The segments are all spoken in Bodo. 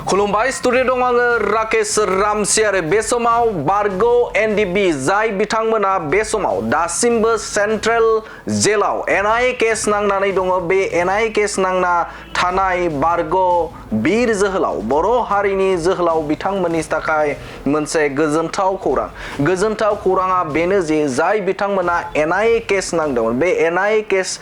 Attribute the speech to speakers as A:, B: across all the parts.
A: खुलुमबाय स्टुडिअ दं आङो राकेश रामसियारि बे समाव बारगो एनडीबी जाय बिथांमोना बे समाव दासिमबो सेन्ट्रेल जेलाव एनआईए केस नांनानै दङ बे एनआईए केस नांना थानाय बारगो बीर जोहोलाव बर' हारिनि जोहोलाव बिथांमोननि थाखाय मोनसे गोजोनथाव खौराङा बेनो जे जाय बिथांमोना एनआईए केस नांदोंमोन बे एनआईए केस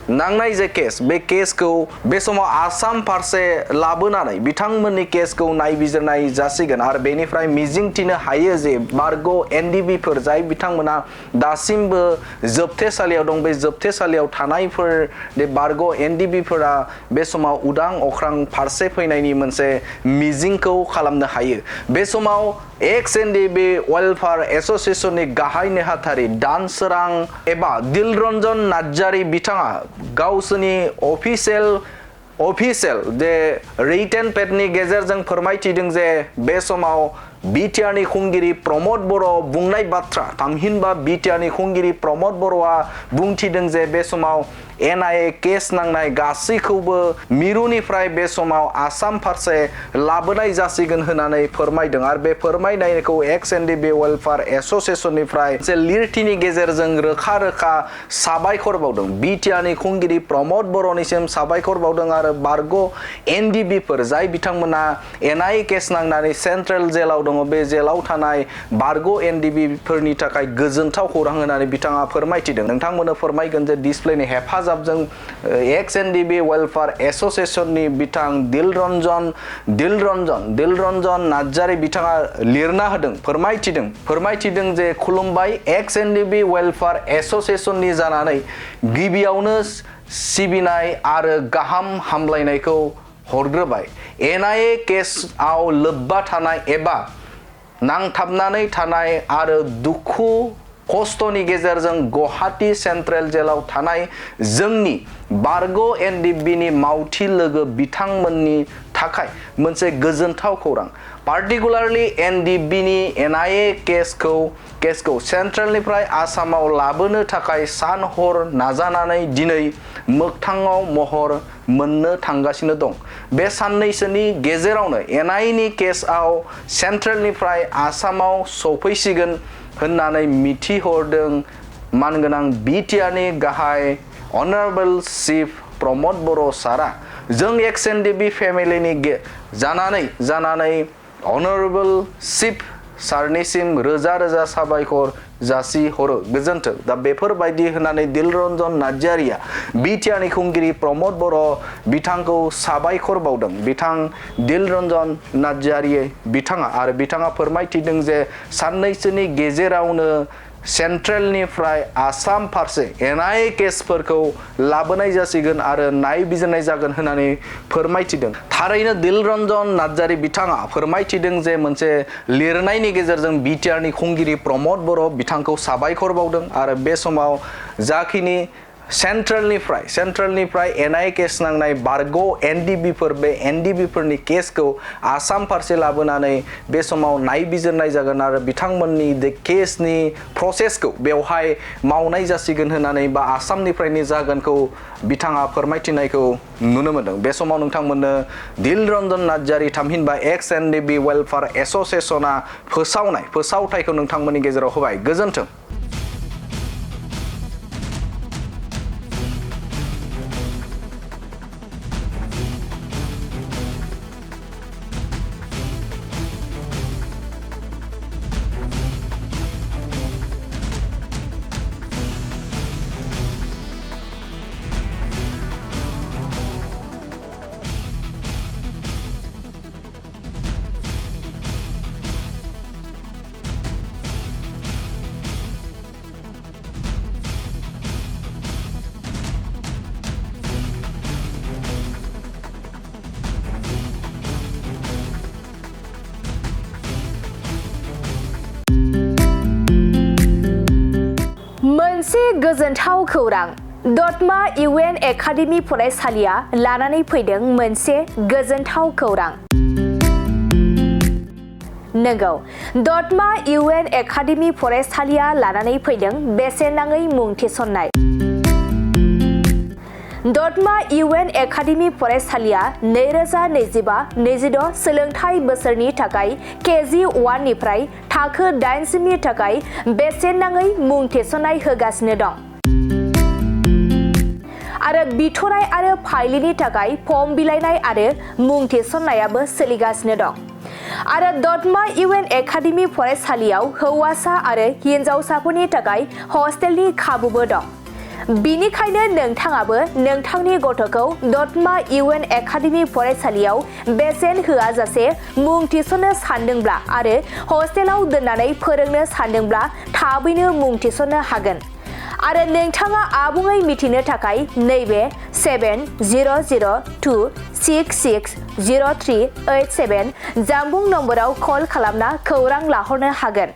A: नांनाय जे केस बे केसखौ बे समाव आसाम फारसे लाबोनानै बिथांमोननि केसखौ नायबिजिरनाय जासिगोन आरो बेनिफ्राय मिजिंथिनो हायो जे बारगो एनडीबीफोर जाय बिथांमोना दासिमबो जोबथेसालियाव दं बे जोबथेसालियाव थानायफोर बे बारगो एनडीबीफोरा बे समाव उदां अख्रां फारसे फैनायनि मोनसे मिजिंखौ खालामनो हायो बे समाव एक्स एनडीबी वेलफेयार एसोसिएशननि गाहाय नेहाथारि दानसोरां एबा दिलरन्जन नार्जारी बिथाङा गावसोरनि अफिसियेल जे रिटेन पेडनि गेजेरजों फोरमायथिदों जे बे समाव बिटिआरनि खुंगिरि प्रमद बर' बुंनाय बाथ्रा थामहिनबा बिटिआरनि खुंगिरि प्रमद बर'आ बुंथिदों जे बे समाव एनआईए केस नांनाय गासैखौबो मिरुनिफ्राय बे समाव आसाम फारसे लाबोनाय जासिगोन होननानै फोरमायदों आरो बे फोरमायनायखौ एक्स एनडीबी वेलफेयार एसोसिएशननिफ्राय मोनसे लिरथिनि गेजेरजों रोखा साबायखर बावदों बिटिआरनि खुंगिरि प्रमद बर'निसिम साबायखर बावदों आरो बारगो एनडीबीफोर जाय बिथांमोना एनआईए केस नांनानै सेन्ट्रेल जेलाव दङ बे जेलाव थानाय बारगो एनडीबीफोरनि थाखाय गोजोनथाव खौरां होननानै बिथाङा फोरमायथिदों नोंथांमोननो फोरमायगोन जे डिसप्लेनि हेफाजाबजों एक्स एनडीबी वेलफेयार एसोसिएशननि बिथां दिलरन्जन नार्जारी बिथाङा लिरना होदों फोरमायथिदों जे खुलुमबाय एक्स एनडीबी वेलफेयार एसोसिएशननि जानानै गिबियावनो सिबिनाय आरो गाहाम हामलायनायखौ हरग्रोबाय एनआईए केसआव लोब्बा थानाय एबा नांथाबनानै थानाय आरो दुखु खस्थ'नि गेजेरजों गुवाहाटी सेन्ट्रेल जेलाव थानाय जोंनि बारगो एनडीबीनि मावथि लोगो बिथांमोननि थाखाय मोनसे गोजोनथाव खौरां पार्टिकुलारलि एनडीबीनि एनआईए केसखौ सेन्ट्रेलनिफ्राय आसामाव लाबोनो थाखाय सान हर नाजानानै दिनै मोगथाङाव महर मोननो थांगासिनो दं बे साननैसोनि गेजेरावनो एनआईए केसआव सेन्ट्रेलनिफ्राय आसामाव सफैसिगोन होननानै मिथिहरदों मानगोनां बिटिआरनि गाहाय अनारेबल चिफ प्रमद बर' सारा जों एक्स एनडीबी फेमिलिनि जानानै अनारेबल चिफ सारनिसिम रोजा साबायखर जासिहरो गोजोन्थों दा बेफोरबायदि होननानै दिलरन्जन नार्जारीया बिटिआरनि खुंगिरि प्रमद बर' बिथांखौ साबायखर बावदों बिथां दिलरन्जन नार्जारी बिथाङा फोरमायथिदों जे साननैसोनि गेजेरावनो सेन्ट्रेलनिफ्राय आसाम फारसे एनआईए केसफोरखौ लाबोनाय जासिगोन आरो नायबिजिरनाय जागोन होननानै फोरमायथिदों थारैनो दिलरन्जन नार्जारी बिथाङा फोरमायथिदों जे मोनसे लिरनायनि गेजेरजों बिटिआरनि खुंगिरि प्रमद बर' बिथांखौ साबायखर बावदों आरो बे समाव जाखिनि सेन्ट्रेलनिफ्राय एनआईए केस नांनाय बारगो एनडीबीफोर बे एनडीबीफोरनि केसखौ आसाम फारसे लाबोनानै बे समाव नायबिजिरनाय जागोन आरो बिथांमोननि बे केसनि प्रसेसखौ बेवहाय मावनाय जासिगोन होननानै बा आसामनिफ्रायनो जागोनखौ बिथाङा फोरमायथिनायखौ नुनो मोनदों बे समाव नोंथांमोननो दिलरन्जन नार्जारी थामहिनबा एक्स एनडीबी वेलफेयार एसोसिएशना फोसावथायखौ नोंथांमोननि गेजेराव होबाय गोजोन्थों
B: मोनसे गोजोनथाव खौरां दतमा इउएन एकाडेमि फरायसालिया लानानै फैदों मोनसे गोजोनथाव खौरां नंगौ दतमा इउएन एकाडेमि फरायसालिया लानानै फैदों बेसेन नाङै मुं थिसननाय दतमा इउएन एकाडेमि फरायसालिया 2025-26 सोलोंथाइ बोसोरनि थाखाय केजि 1 निफ्राय थाखो 8 नि थाखाय बेसेन नाङै मुं थिसननाय होगासिनो दं। आरो बिथराय आरो फाइलिनि थाखाय फर्म बिलाइनाय आरो मुं थिसननायाबो सोलिगासिनो दं। आरो दतमा इउएन एकाडेमि फरायसालियाव हौवासा आरो हिनजावसाफोरनि थाखाय हस्टेलनि खाबुबो दं। बिनिखायनो नोंथाङाबो नोंथांनि गथ'खौ दतमा इउएन एकाडेमि फरायसालियाव बेसेन होआजासे मुं थिसननो सानदोंब्ला आरो हस्टेलाव दोननानै फोरोंनो सानदोंब्ला थाबैनो मुं थिसननो हागोन। आरो नोंथाङा आबुङै मिथिनो थाखाय नैबे 7002660387 जानबुं नम्बराव कल खालामना खौरां लाहरनो हागोन।